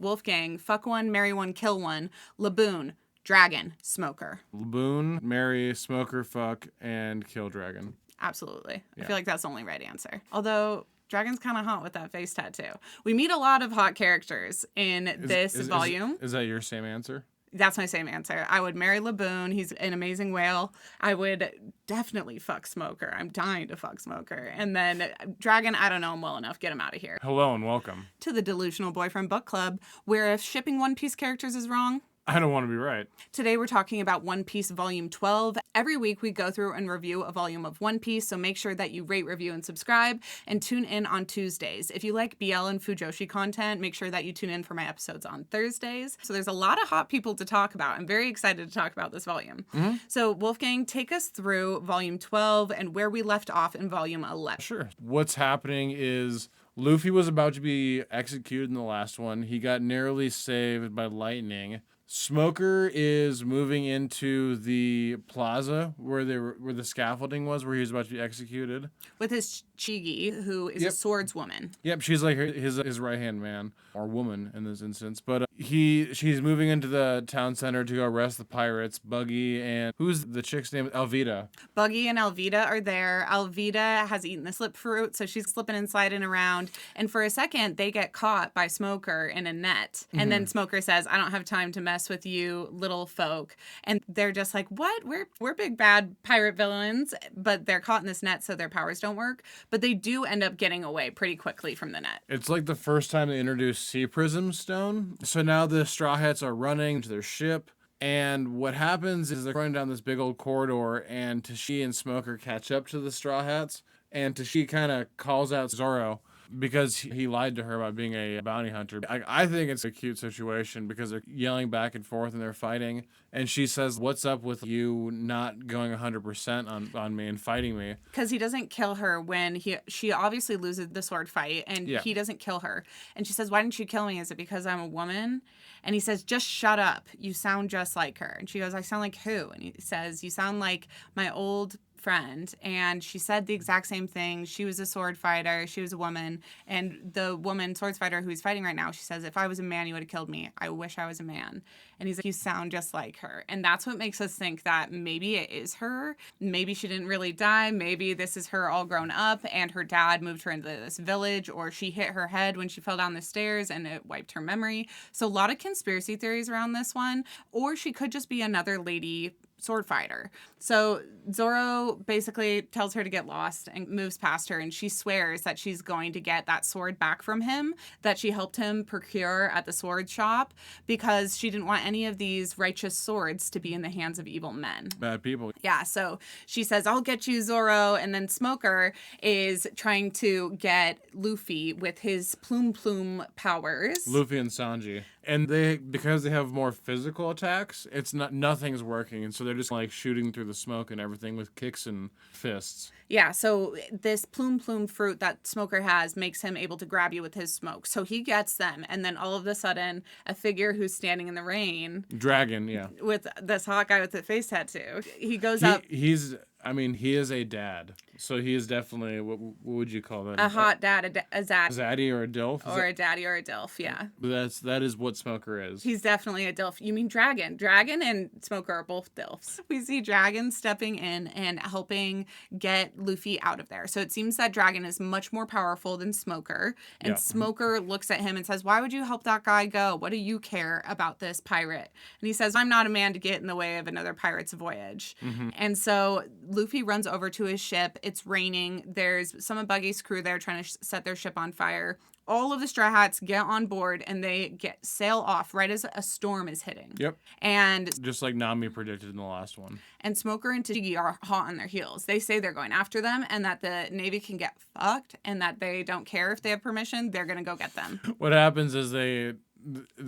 Wolfgang, fuck one, marry one, kill one. Laboon, dragon, smoker. Laboon, marry, smoker, fuck, and kill dragon. Absolutely. Yeah. I feel like that's the only right answer. Although dragon's kind of hot with that face tattoo. We meet a lot of hot characters in this volume. Is that your same answer? That's my same answer. I would marry Laboon. He's an amazing whale. I would definitely fuck Smoker. I'm dying to fuck Smoker. And then Dragon, I don't know him well enough. Get him out of here. Hello and welcome To the Delusional Boyfriend Book Club, where if shipping One Piece characters is wrong, I don't want to be right. today we're talking about One Piece Volume 12. Every week we go through and review a volume of One Piece, so make sure that you rate, review, and subscribe, and tune in on Tuesdays. If you like BL and Fujoshi content, make sure that you tune in for my episodes on Thursdays. So there's a lot of hot people to talk about. I'm very excited to talk about this volume. So Wolfgang, take us through Volume 12 and where we left off in Volume 11. Sure. What's happening is Luffy was about to be executed in the last one. He got narrowly saved by lightning. Smoker is moving into the plaza where the scaffolding was, where he was about to be executed. With his Chigi, who is a swordswoman. Yep, she's like his right-hand man, or woman in this instance. But she's moving into the town center to go arrest the pirates. Buggy and who's the chick's name? Alvida. Buggy and Alvida are there. Alvida has eaten the slip fruit, so she's slipping and sliding around. And for a second, they get caught by Smoker in a net. And then Smoker says, "I don't have time to mess with you little folk." And they're just like, "What? We're big bad pirate villains," but they're caught in this net, so their powers don't work. But they do end up getting away pretty quickly from the net. It's like the first time they introduced Sea Prism Stone. So now the Straw Hats are running to their ship. And what happens is they're going down this big old corridor, and Tashi and Smoker catch up to the Straw Hats. And Tashi kind of calls out Zoro because he lied to her about being a bounty hunter. I think it's a cute situation because they're yelling back and forth and they're fighting. And she says, "What's up with you not going 100% on me and fighting me?" Because he doesn't kill her when she obviously loses the sword fight, and he doesn't kill her. And she says, "Why didn't you kill me? Is it because I'm a woman?" And he says, "Just shut up. You sound just like her." And she goes, "I sound like who?" And he says, "You sound like my old friend." And she said the exact same thing. She was a sword fighter. She was a woman. And the woman sword fighter who he's fighting right now, she says, "If I was a man, you would have killed me. I wish I was a man." And he's like, "You sound just like her." And that's what makes us think that maybe it is her. Maybe she didn't really die. Maybe this is her all grown up and her dad moved her into this village, or she hit her head when she fell down the stairs and it wiped her memory. So a lot of conspiracy theories around this one. Or she could just be another lady sword fighter. So Zoro basically tells her to get lost and moves past her, and she swears that she's going to get that sword back from him that she helped him procure at the sword shop, because she didn't want any of these righteous swords to be in the hands of evil men. Bad people. Yeah, so she says, "I'll get you, Zoro." And then Smoker is trying to get Luffy with his plume powers. Luffy and Sanji. And because they have more physical attacks, nothing's working. And so they're just like shooting through the smoke and everything with kicks and fists. Yeah, so this plume fruit that Smoker has makes him able to grab you with his smoke. So he gets them, and then all of a sudden, a figure who's standing in the rain. Dragon, yeah. With this hot guy with the face tattoo. He goes up. He is a dad. So he is definitely, what would you call that? A hot dad, a zad. Zaddy or a dilf? Or a daddy or a dilf, yeah. That is what Smoker is. He's definitely a dilf. You mean Dragon. Dragon and Smoker are both dilfs. We see Dragon stepping in and helping get Luffy out of there. So it seems that Dragon is much more powerful than Smoker. And Smoker looks at him and says, "Why would you help that guy go? What do you care about this pirate?" And he says, "I'm not a man to get in the way of another pirate's voyage." And so Luffy runs over to his ship. It's raining. There's some of Buggy's crew there trying to set their ship on fire. All of the Straw Hats get on board and they sail off right as a storm is hitting. Yep. And just like Nami predicted in the last one. And Smoker and Tashigi are hot on their heels. They say they're going after them and that the Navy can get fucked and that they don't care if they have permission. They're going to go get them. What happens is the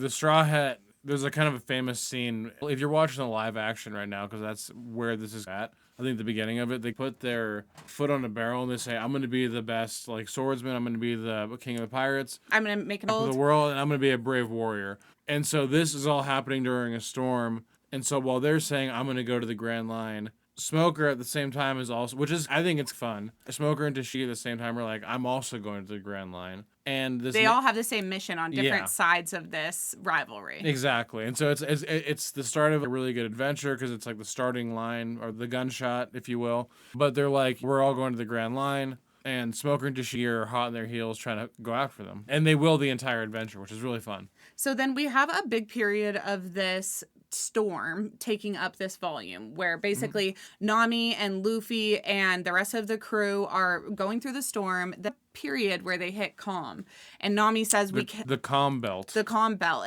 Straw Hat, there's a kind of a famous scene. If you're watching the live action right now, because that's where this is at, I think the beginning of it, they put their foot on a barrel and they say, "I'm going to be the best like swordsman. I'm going to be the king of the pirates. I'm going to make it old. The world, and I'm going to be a brave warrior." And so this is all happening during a storm. And so while they're saying, "I'm going to go to the Grand Line," Smoker at the same time is also, which is, I think it's fun. Smoker and Tashigi at the same time are like, "I'm also going to the Grand Line." And they all have the same mission on different sides of this rivalry. Exactly. And so it's the start of a really good adventure because it's like the starting line or the gunshot, if you will. But they're like, we're all going to the Grand Line. And Smoker and Tashir are hot in their heels trying to go after them. And they will the entire adventure, which is really fun. So then we have a big period of this storm taking up this volume where basically Nami and Luffy and the rest of the crew are going through the storm. The period where they hit calm, and Nami says the calm belt,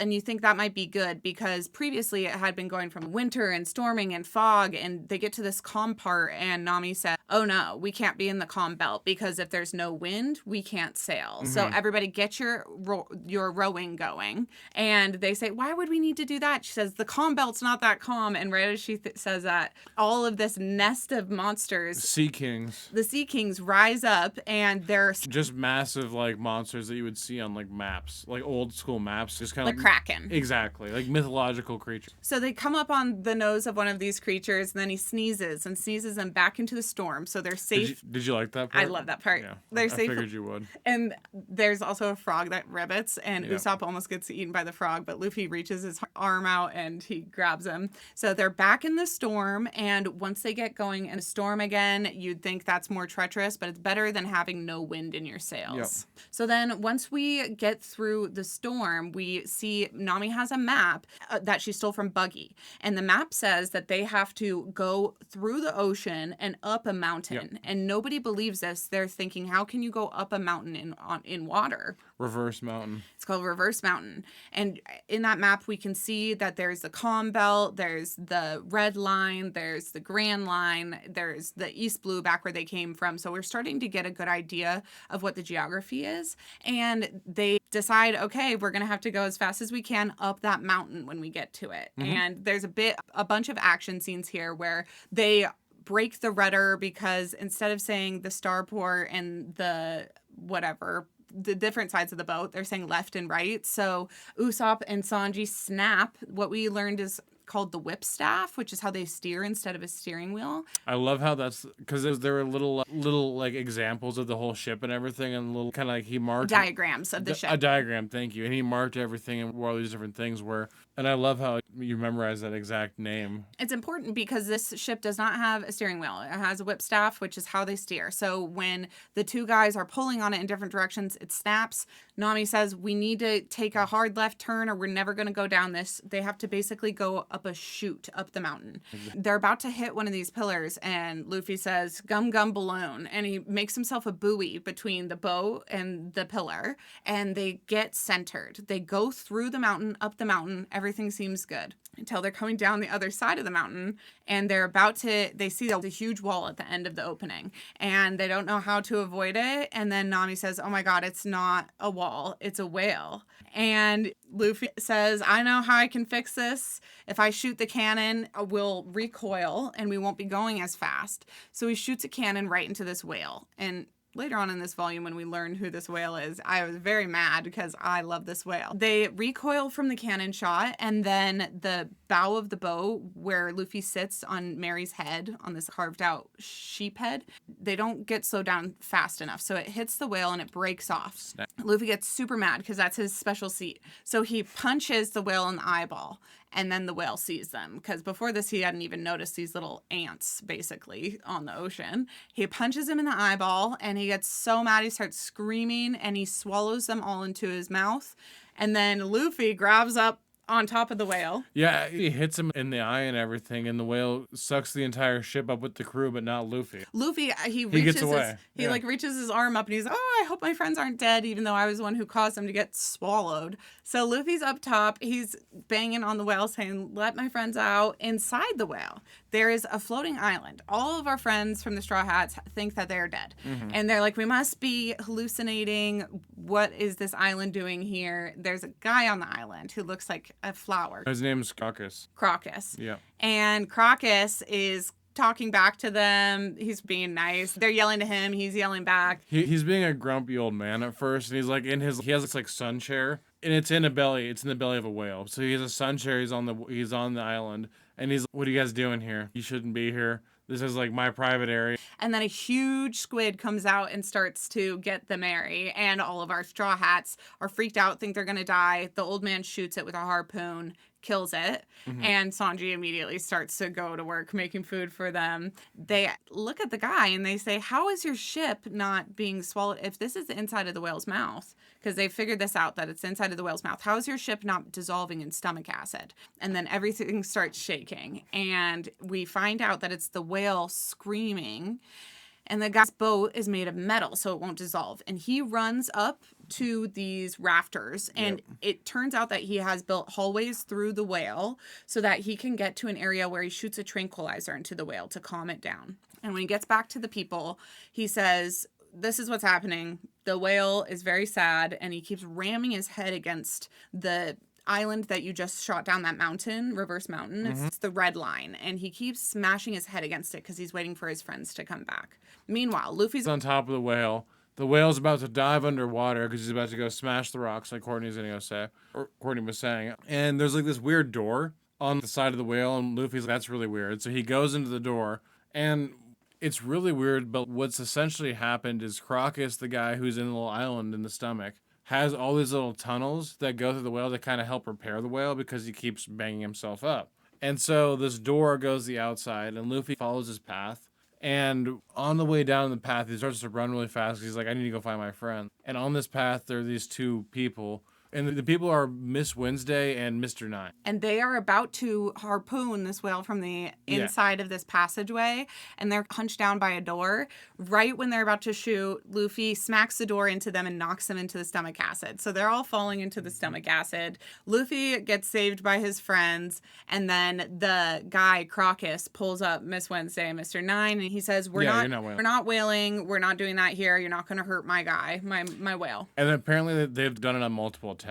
and you think that might be good because previously it had been going from winter and storming and fog, and they get to this calm part and Nami said, oh no, we can't be in the calm belt because if there's no wind we can't sail. So everybody get your rowing going. And they say, why would we need to do that? She says the calm belt's not that calm. And right as she says that, all of this nest of monsters, the sea kings rise up, and they're just massive like monsters that you would see on like maps, like old school maps, just kind of like Kraken. Exactly, like mythological creatures. So they come up on the nose of one of these creatures, and then he sneezes them back into the storm. So they're safe. Did you like that part? I love that part. Yeah, they're safe. I figured you would. And there's also a frog that ribbits, and Usopp almost gets eaten by the frog, but Luffy reaches his arm out and he grabs him. So they're back in the storm, and once they get going in a storm again, you'd think that's more treacherous, but it's better than having no wind in your sails. Yep. So then once we get through the storm, we see Nami has a map that she stole from Buggy. And the map says that they have to go through the ocean and up a mountain. Yep. And nobody believes this. They're thinking, how can you go up a mountain in water? Reverse mountain. It's called Reverse Mountain. And in that map, we can see that there's the calm belt, there's the red line, there's the Grand Line, there's the East Blue back where they came from. So we're starting to get a good idea of what the geography is. And they decide, okay, we're going to have to go as fast as we can up that mountain when we get to it. And there's a bunch of action scenes here where they break the rudder because instead of saying the starport and the whatever, the different sides of the boat, they're saying left and right. So Usopp and Sanji snap what we learned is called the whip staff, which is how they steer instead of a steering wheel. I love how that's because there were little like examples of the whole ship and everything, and little kind of like he marked diagrams of the ship. A diagram, thank you, and he marked everything and where all these different things were. And I love how you memorize that exact name. It's important because this ship does not have a steering wheel. It has a whip staff, which is how they steer. So when the two guys are pulling on it in different directions, it snaps. Nami says, we need to take a hard left turn or we're never going to go down this. They have to basically go up a chute up the mountain. They're about to hit one of these pillars, and Luffy says, gum gum balloon. And he makes himself a buoy between the boat and the pillar, and they get centered. They go through the mountain, up the mountain. Everything seems good until they're coming down the other side of the mountain, and they see the huge wall at the end of the opening, and they don't know how to avoid it. And then Nami says, oh my God, it's not a wall, it's a whale. And Luffy says, I know how I can fix this. If I shoot the cannon, we'll recoil and we won't be going as fast. So he shoots a cannon right into this whale. And later on in this volume, when we learn who this whale is, I was very mad because I love this whale. They recoil from the cannon shot, and then the bow of the boat where Luffy sits on Mary's head, on this carved out sheep head, they don't get slowed down fast enough. So it hits the whale and it breaks off. Snap. Luffy gets super mad because that's his special seat. So he punches the whale in the eyeball. And then the whale sees them, because before this, he hadn't even noticed these little ants, basically, on the ocean. He punches him in the eyeball, and he gets so mad, he starts screaming, and he swallows them all into his mouth. And then Luffy grabs up on top of the whale. Yeah, he hits him in the eye and everything, and the whale sucks the entire ship up with the crew, but not Luffy. Luffy, he gets away. He reaches his arm up, and he's, oh, I hope my friends aren't dead, even though I was the one who caused them to get swallowed. So Luffy's up top. He's banging on the whale, saying, let my friends out. Inside the whale, there is a floating island. All of our friends from the Straw Hats think that they're dead. Mm-hmm. And they're like, we must be hallucinating. What is this island doing here? There's a guy on the island who looks like a flower. His name's Crocus. Yeah. And Crocus is talking back to them. He's being nice. They're yelling to him. He's yelling back. He's being a grumpy old man at first, and he's like he has this like sun chair, and it's in the belly of a whale. So he has a sun chair. He's on the island, and he's, what are you guys doing here? You shouldn't be here. This is like my private area. And then a huge squid comes out and starts to get the Mary. And all of our Straw Hats are freaked out, think they're going to die. The old man shoots it with a harpoon, kills it. And Sanji immediately starts to go to work making food for them. They look at the guy and they say, how is your ship not being swallowed? If this is the inside of the whale's mouth, because they figured this out, that it's inside of the whale's mouth, how is your ship not dissolving in stomach acid? And then everything starts shaking. And we find out that it's the whale screaming. And the guy's boat is made of metal, so it won't dissolve. And he runs up to these rafters, and it turns out that he has built hallways through the whale so that he can get to an area where he shoots a tranquilizer into the whale to calm it down. And when he gets back to the people, he says, this is what's happening. The whale is very sad, and he keeps ramming his head against the island that you just shot down, that mountain, reverse mountain. It's the red line, and he keeps smashing his head against it because he's waiting for his friends to come back. Meanwhile, Luffy's on top of the whale. The whale's about to dive underwater because he's about to go smash the rocks, like Courtney's gonna go say, or Courtney was saying. And there's like this weird door on the side of the whale, and Luffy's like, that's really weird. So he goes into the door, and it's really weird, but what's essentially happened is Crocus, the guy who's in the little island in the stomach, has all these little tunnels that go through the whale to kind of help repair the whale because he keeps banging himself up. And so this door goes the outside, and Luffy follows his path. And on the way down the path, he starts to run really fast because he's like, I need to go find my friend. And on this path, there are these two people. And the people are Miss Wednesday and Mr. Nine. And they are about to harpoon this whale from the inside of this passageway. And they're hunched down by a door. Right when they're about to shoot, Luffy smacks the door into them and knocks them into the stomach acid. So they're all falling into the stomach acid. Luffy gets saved by his friends. And then the guy, Crocus, pulls up Miss Wednesday and Mr. Nine. And he says, we're not whaling. We're not doing that here. You're not going to hurt my guy, my whale. And apparently they've done it on multiple attempts.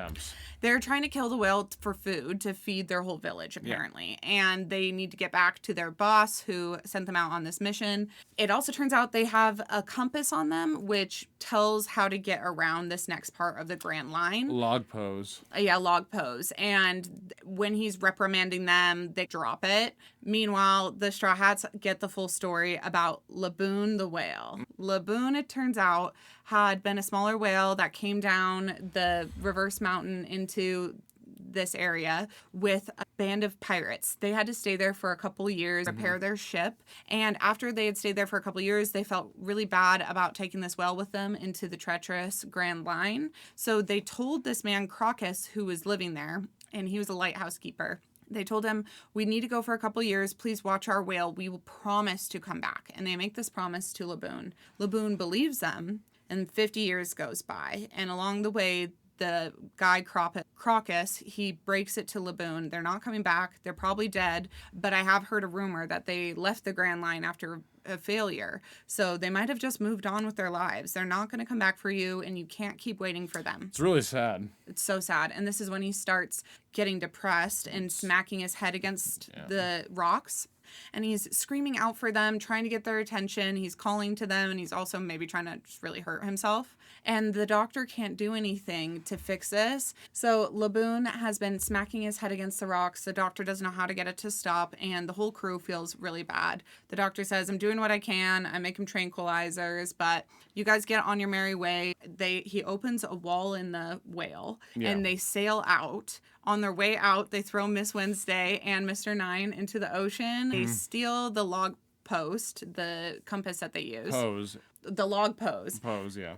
They're trying to kill the whale for food to feed their whole village, apparently. And they need to get back to their boss who sent them out on this mission. It also turns out they have a compass on them, which tells how to get around this next part of the Grand Line. Log pose. Log pose. And when he's reprimanding them, they drop it. Meanwhile, the Straw Hats get the full story about Laboon the whale. Laboon, it turns out, had been a smaller whale that came down the reverse mountain into this area with a band of pirates. They had to stay there for a couple of years, repair their ship. And after they had stayed there for a couple of years, they felt really bad about taking this whale with them into the treacherous Grand Line. So they told this man, Crocus, who was living there, and he was a lighthouse keeper. They told him, we need to go for a couple years. Please watch our whale. We will promise to come back. And they make this promise to Laboon. Laboon believes them, and 50 years goes by. And along the way, the guy Crocus, he breaks it to Laboon. They're not coming back. They're probably dead. But I have heard a rumor that they left the Grand Line after a failure. So they might have just moved on with their lives. They're not going to come back for you, and you can't keep waiting for them. It's really sad. It's so sad. And this is when he starts getting depressed and smacking his head against the rocks. And he's screaming out for them, trying to get their attention. He's calling to them, and he's also maybe trying to just really hurt himself. And the doctor can't do anything to fix this. So Laboon has been smacking his head against the rocks. The doctor doesn't know how to get it to stop, and the whole crew feels really bad. The doctor says, I'm doing what I can. I make him tranquilizers, but you guys get on your merry way. He opens a wall in the whale, and they sail out. On their way out, they throw Miss Wednesday and Mr. Nine into the ocean. They steal the log post, the compass that they use. The log pose.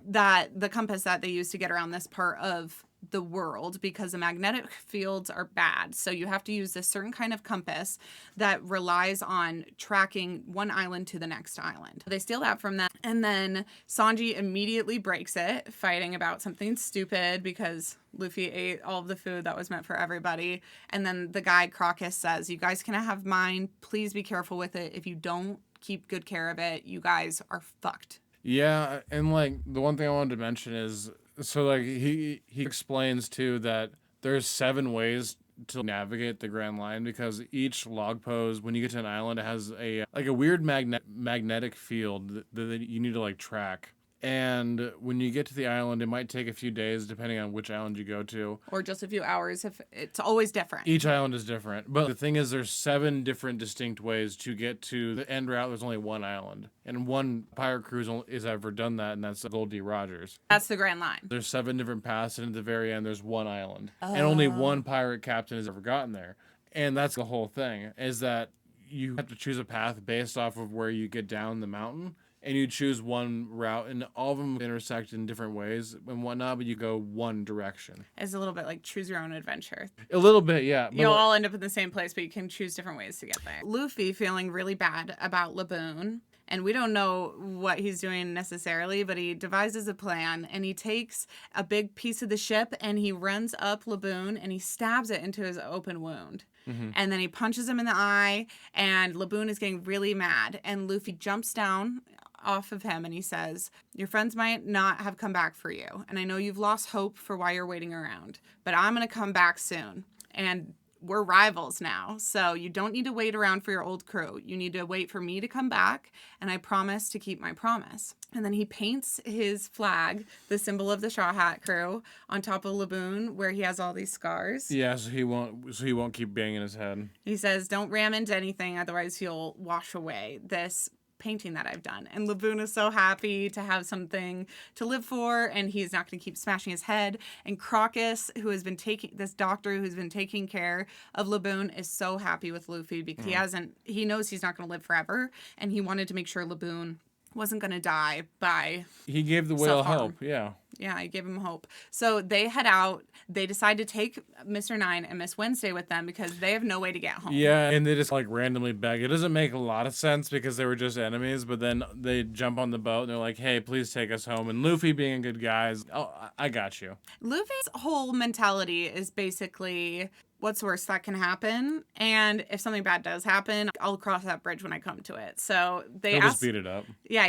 That the compass that they use to get around this part of the world, because the magnetic fields are bad. So you have to use this certain kind of compass that relies on tracking one island to the next island. They steal that from them. And then Sanji immediately breaks it, fighting about something stupid because Luffy ate all of the food that was meant for everybody. And then the guy Crocus says, you guys can have mine. Please be careful with it. If you don't keep good care of it, you guys are fucked. Yeah, and like the one thing I wanted to mention is, so like he explains too that there's 7 ways to navigate the Grand Line, because each log pose, when you get to an island, it has a weird magnetic field that you need to like track. And when you get to the island, it might take a few days depending on which island you go to. Or just a few hours if it's always different. Each island is different. But the thing is, there's 7 different distinct ways to get to the end route. There's only one island. And one pirate cruise has ever done that, and that's Goldie Rogers. That's the Grand Line. There's 7 different paths, and at the very end, there's one island. And only one pirate captain has ever gotten there. And that's the whole thing, is that you have to choose a path based off of where you get down the mountain. And you choose one route, and all of them intersect in different ways and whatnot, but you go one direction. It's a little bit like choose your own adventure. A little bit, yeah. You'll all end up in the same place, but you can choose different ways to get there. Luffy feeling really bad about Laboon. And we don't know what he's doing necessarily, but he devises a plan, and he takes a big piece of the ship, and he runs up Laboon, and he stabs it into his open wound. Mm-hmm. And then he punches him in the eye, and Laboon is getting really mad. And Luffy jumps down off of him, and he says, your friends might not have come back for you, and I know you've lost hope for why you're waiting around, but I'm going to come back soon. And we're rivals now, so you don't need to wait around for your old crew. You need to wait for me to come back, and I promise to keep my promise. And then he paints his flag, the symbol of the Straw Hat crew, on top of Laboon, where he has all these scars. Yeah, so he won't keep banging his head. He says, don't ram into anything, otherwise you'll wash away this painting that I've done. And Laboon is so happy to have something to live for, and he's not going to keep smashing his head. And Crocus, this doctor who's been taking care of Laboon, is so happy with Luffy because he knows he's not going to live forever, and he wanted to make sure Laboon wasn't going to die by He gave the whale hope, yeah. Yeah, I gave him hope. So they head out. They decide to take Mr. Nine and Miss Wednesday with them because they have no way to get home. Yeah, and they just randomly beg. It doesn't make a lot of sense because they were just enemies, but then they jump on the boat and they're like, hey, please take us home. And Luffy being a good guy is, oh, I got you. Luffy's whole mentality is basically, what's the worst that can happen? And if something bad does happen, I'll cross that bridge when I come to it. So He'll just beat it up. Yeah,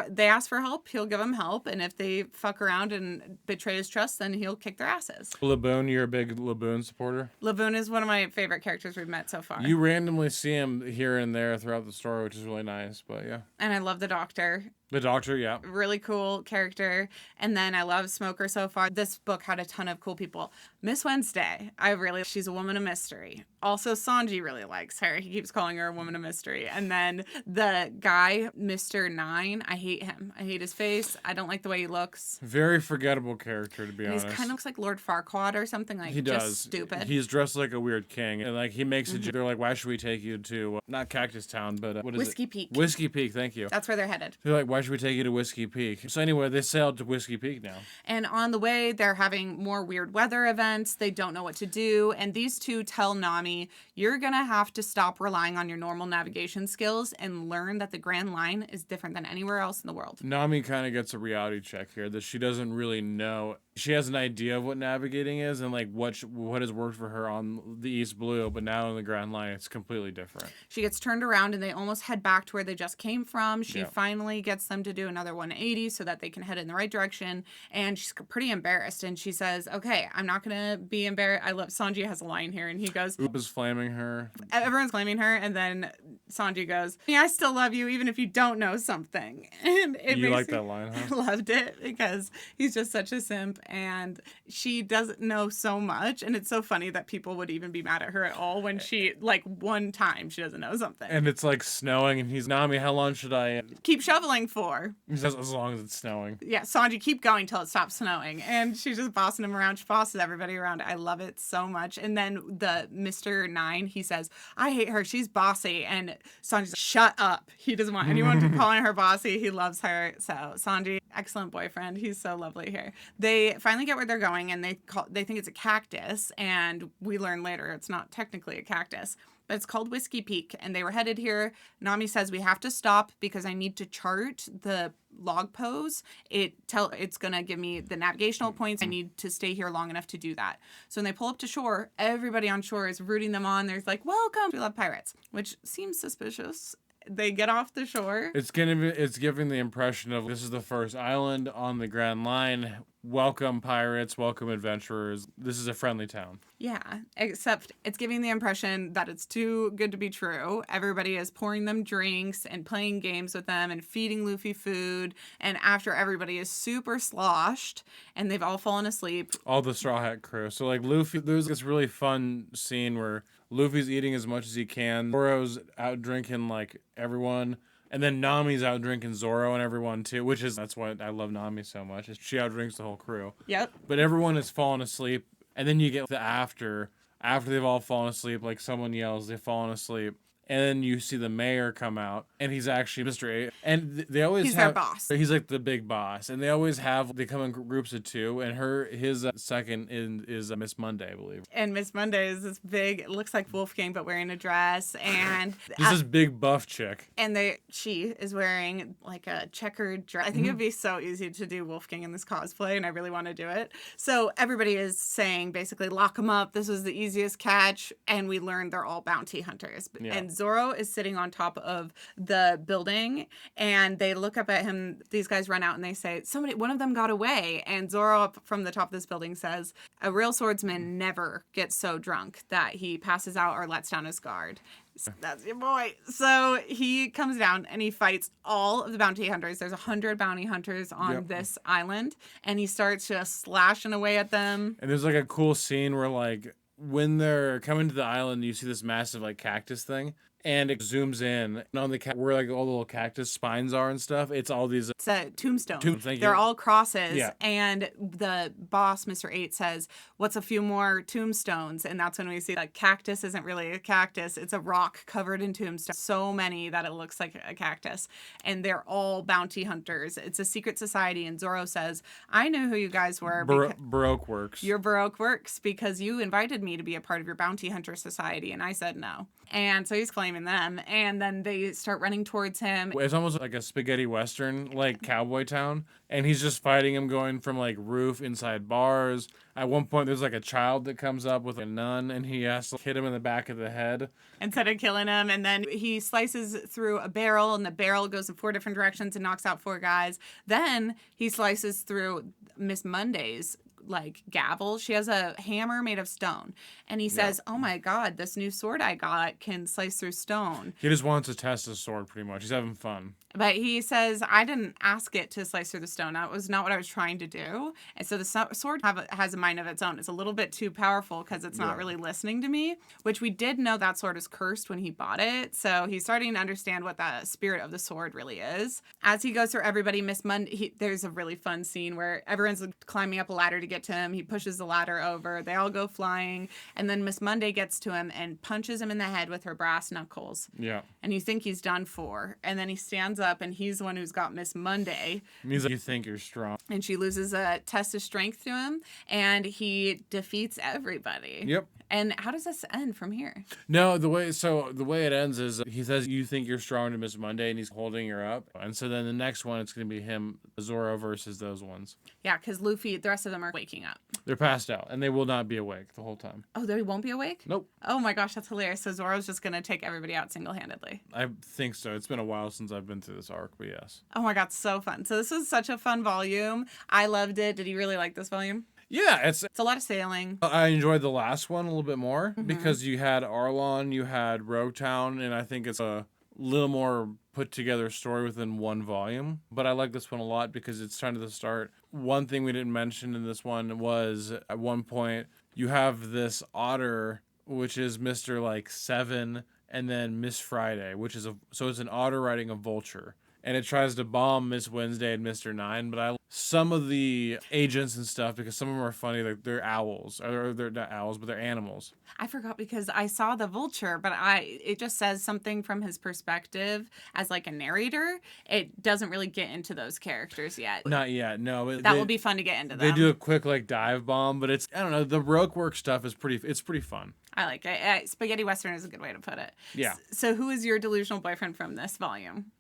they ask for help, he'll give them help, and if they fuck around and betray his trust, then he'll kick their asses. Laboon, you're a big Laboon supporter? Laboon is one of my favorite characters we've met so far. You randomly see him here and there throughout the story, which is really nice, but yeah. And I love the Doctor. The Doctor, yeah. Really cool character. And then I love Smoker so far. This book had a ton of cool people. Miss Wednesday, she's a woman of mystery. Also, Sanji really likes her. He keeps calling her a woman of mystery. And then the guy, Mr. Nine, I hate him. I hate his face. I don't like the way he looks. Very forgettable character, to be honest. He kind of looks like Lord Farquaad or something. He does. Just stupid. He's dressed like a weird king. And he makes it. They're like, why should we take you to, not Cactus Town, but what is Whiskey Peak. Whiskey Peak, thank you. That's where they're headed. They're like, why should we take you to Whiskey Peak? So anyway, they sailed to Whiskey Peak now. And on the way, they're having more weird weather events. They don't know what to do. And these two tell Nami, you're going to have to stop relying on your normal navigation skills and learn that the Grand Line is different than anywhere else in the world. Nami kind of gets a reality check here that she doesn't really know. She has an idea of what navigating is and what has worked for her on the East Blue, but now in the Grand Line, it's completely different. She gets turned around and they almost head back to where they just came from. She finally gets them to do another 180 so that they can head in the right direction. And she's pretty embarrassed. And she says, okay, I'm not going to be embarrassed. I love Sanji has a line here and he goes, Oop is flaming her. Everyone's flaming her. And then Sanji goes, yeah, I still love you even if you don't know something. And you like that line, huh? I loved it because he's just such a simp. And she doesn't know so much. And it's so funny that people would even be mad at her at all when she, one time she doesn't know something. And it's snowing and he's, Nami, how long should I keep shoveling for? He says, as long as it's snowing. Yeah, Sanji, keep going till it stops snowing. And she's just bossing him around. She bosses everybody around. I love it so much. And then the Mr. Nine, he says, I hate her. She's bossy. And Sanji's like, shut up. He doesn't want anyone to call her bossy. He loves her. So Sanji, excellent boyfriend. He's so lovely here. They finally get where they're going and they think it's a cactus. And we learn later it's not technically a cactus. But it's called Whiskey Peak, and they were headed here. Nami says, we have to stop because I need to chart the log pose. It's going to give me the navigational points. I need to stay here long enough to do that. So when they pull up to shore, everybody on shore is rooting them on. There's like, welcome. We love pirates, which seems suspicious. They get off the shore. It's giving the impression of this is the first island on the Grand Line. welcome pirates, welcome adventurers. This is a friendly town. Yeah, except it's giving the impression that it's too good to be true. Everybody is pouring them drinks and playing games with them and feeding Luffy food. And after everybody is super sloshed and they've all fallen asleep. All the Straw Hat crew. So like Luffy, there's this really fun scene where Luffy's eating as much as he can. Zoro's out drinking like everyone. And then Nami's out drinking Zoro and everyone too, that's why I love Nami so much. Is she out drinks the whole crew. Yep. But everyone has fallen asleep. And then you get the after they've all fallen asleep, like someone yells, they've fallen asleep. And then you see the mayor come out, and he's actually Mr. A. And they always he's their boss. He's like the big boss. And they come in groups of two, and his second is Miss Monday, I believe. And Miss Monday is this big, it looks like Wolfgang, but wearing a dress. And She's this big buff chick. And she is wearing like a checkered dress. I think it'd be so easy to do Wolfgang in this cosplay, and I really want to do it. So everybody is saying basically, lock them up. This was the easiest catch. And we learned they're all bounty hunters. Yeah. And Zoro is sitting on top of the building, and they look up at him. These guys run out and they say, one of them got away. And Zoro up from the top of this building says, a real swordsman never gets so drunk that he passes out or lets down his guard. That's your boy. So he comes down and he fights all of the bounty hunters. There's 100 bounty hunters on this island, and he starts just slashing away at them. And there's like a cool scene where like when they're coming to the island, you see this massive like cactus thing. And it zooms in on the where like all the little cactus spines are and stuff. It's all these. It's a tombstone. Thank you. They're all crosses. Yeah. And the boss, Mr. 8, says, "What's a few more tombstones?" And that's when we see that cactus isn't really a cactus. It's a rock covered in tombstones. So many that it looks like a cactus. And they're all bounty hunters. It's a secret society. And Zoro says, "I knew who you guys were. Baroque works. Your Baroque works because you invited me to be a part of your bounty hunter society." And I said no. And so he's claiming them, and then they start running towards him. It's almost like a spaghetti western, like cowboy town, and he's just fighting him, going from like roof inside bars. At one point, there's like a child that comes up with a nun, and he has to hit him in the back of the head instead of killing him. And then he slices through a barrel, and the barrel goes in 4 different directions and knocks out 4 guys. Then he slices through Miss Monday's like gavel. She has a hammer made of stone, and he says, "Oh my god, this new sword I got can slice through stone." He just wants to test his sword pretty much. He's having fun. But he says, "I didn't ask it to slice through the stone. That was not what I was trying to do." And so the sword has a mind of its own. It's a little bit too powerful because it's not really listening to me, which we did know that sword is cursed when he bought it. So he's starting to understand what the spirit of the sword really is. As he goes through everybody, Miss Monday, there's a really fun scene where everyone's climbing up a ladder to get to him. He pushes the ladder over. They all go flying. And then Miss Monday gets to him and punches him in the head with her brass knuckles. Yeah. And you think he's done for. And then he stands up, and he's the one who's got Miss Monday. He's like, "You think you're strong." And she loses a test of strength to him, and he defeats everybody. Yep. And how does this end from here? No, the way it ends is he says, "You think you're strong to Miss Monday," and he's holding her up. And so then the next one, it's going to be him, Zoro versus those ones. Yeah, because Luffy, the rest of them are waking up. They're passed out, and they will not be awake the whole time. Oh, they won't be awake? Nope. Oh my gosh, that's hilarious. So Zoro's just going to take everybody out single-handedly. I think so. It's been a while since I've been through this arc, but yes. Oh my god, so fun. So this was such a fun volume. I loved it. Did you really like this volume? Yeah, it's a lot of sailing. I enjoyed the last one a little bit more because you had Arlon, you had Rogue Town, and I think it's a little more put together story within one volume. But I like this one a lot because it's trying to start. One thing we didn't mention in this one was at one point you have this otter, which is Mr. like 7, and then Miss Friday, which is so it's an otter riding a vulture. And it tries to bomb Miss Wednesday and Mr. 9, but some of the agents and stuff, because some of them are funny, they're owls. Or they're not owls, but they're animals. I forgot because I saw the vulture, but it just says something from his perspective as like a narrator. It doesn't really get into those characters yet. Not yet, no. That will be fun to get into them. They do a quick like dive bomb, but it's, I don't know, the rogue work stuff is pretty fun. I like it. Spaghetti Western is a good way to put it. Yeah. So who is your delusional boyfriend from this volume?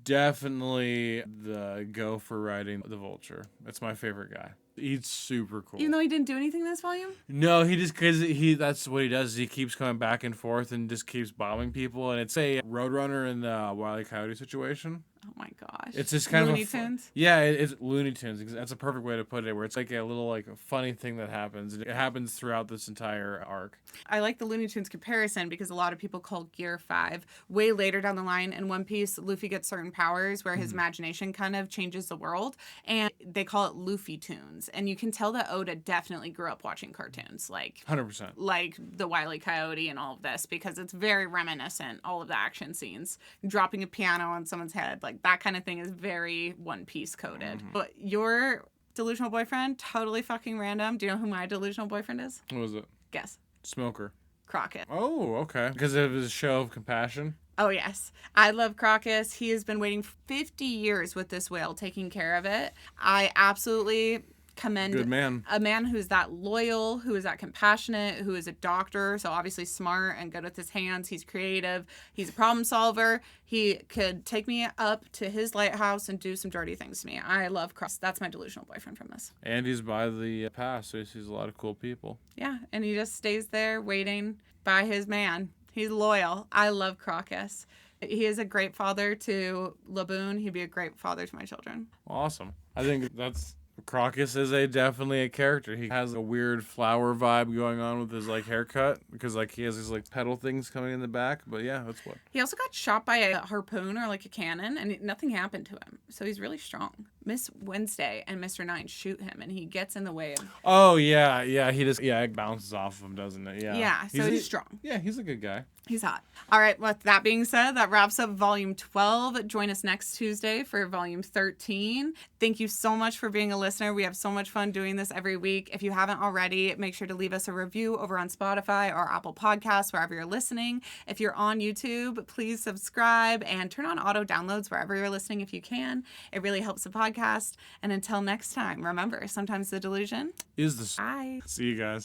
Definitely the gopher riding the vulture. That's my favorite guy. He's super cool. Even though he didn't do anything this volume? No, that's what he does. Is he keeps coming back and forth and just keeps bombing people. And it's a Roadrunner and the Wile E. Coyote situation. Oh my gosh. It's just kind Looney of Tunes? Yeah, it's Looney Tunes. That's a perfect way to put it, where it's like a little like funny thing that happens. It happens throughout this entire arc. I like the Looney Tunes comparison because a lot of people call Gear 5. Way later down the line in One Piece, Luffy gets certain powers where his imagination kind of changes the world, and they call it Luffy Tunes. And you can tell that Oda definitely grew up watching cartoons, like 100%. like the Wile E. Coyote and all of this, because it's very reminiscent, all of the action scenes. Dropping a piano on someone's head, like that kind of thing is very One Piece coded. But your delusional boyfriend, totally fucking random. Do you know who my delusional boyfriend is? What was it? Guess. Smoker. Crockett. Oh, okay. Because of his show of compassion? Oh, yes. I love Crocus. He has been waiting 50 years with this whale, taking care of it. I absolutely commend Good man. a man who's that loyal, who is that compassionate, who is a doctor, so obviously smart and good with his hands. He's creative. He's a problem solver. He could take me up to his lighthouse and do some dirty things to me. I love Cross. That's my delusional boyfriend from this. And he's by the pass, so he sees a lot of cool people. Yeah, and he just stays there waiting by his man. He's loyal. I love Crocus. He is a great father to Laboon. He'd be a great father to my children. Awesome. I think that's... Crocus is definitely a character. He has a weird flower vibe going on with his like haircut because like he has these like petal things coming in the back. But yeah, that's what. He also got shot by a harpoon or like a cannon, and nothing happened to him. So he's really strong. Miss Wednesday and Mr. Nine shoot him, and he gets in the way of. Oh yeah. He just it bounces off of him, doesn't it? Yeah. Yeah. So he's strong. Yeah, he's a good guy. He's hot. All right. With that being said, that wraps up Volume 12. Join us next Tuesday for Volume 13. Thank you so much for being a listener. We have so much fun doing this every week. If you haven't already, make sure to leave us a review over on Spotify or Apple Podcasts, wherever you're listening. If you're on YouTube, please subscribe and turn on auto downloads wherever you're listening if you can. It really helps the podcast. And until next time, remember, sometimes the delusion is the... Bye. See you guys.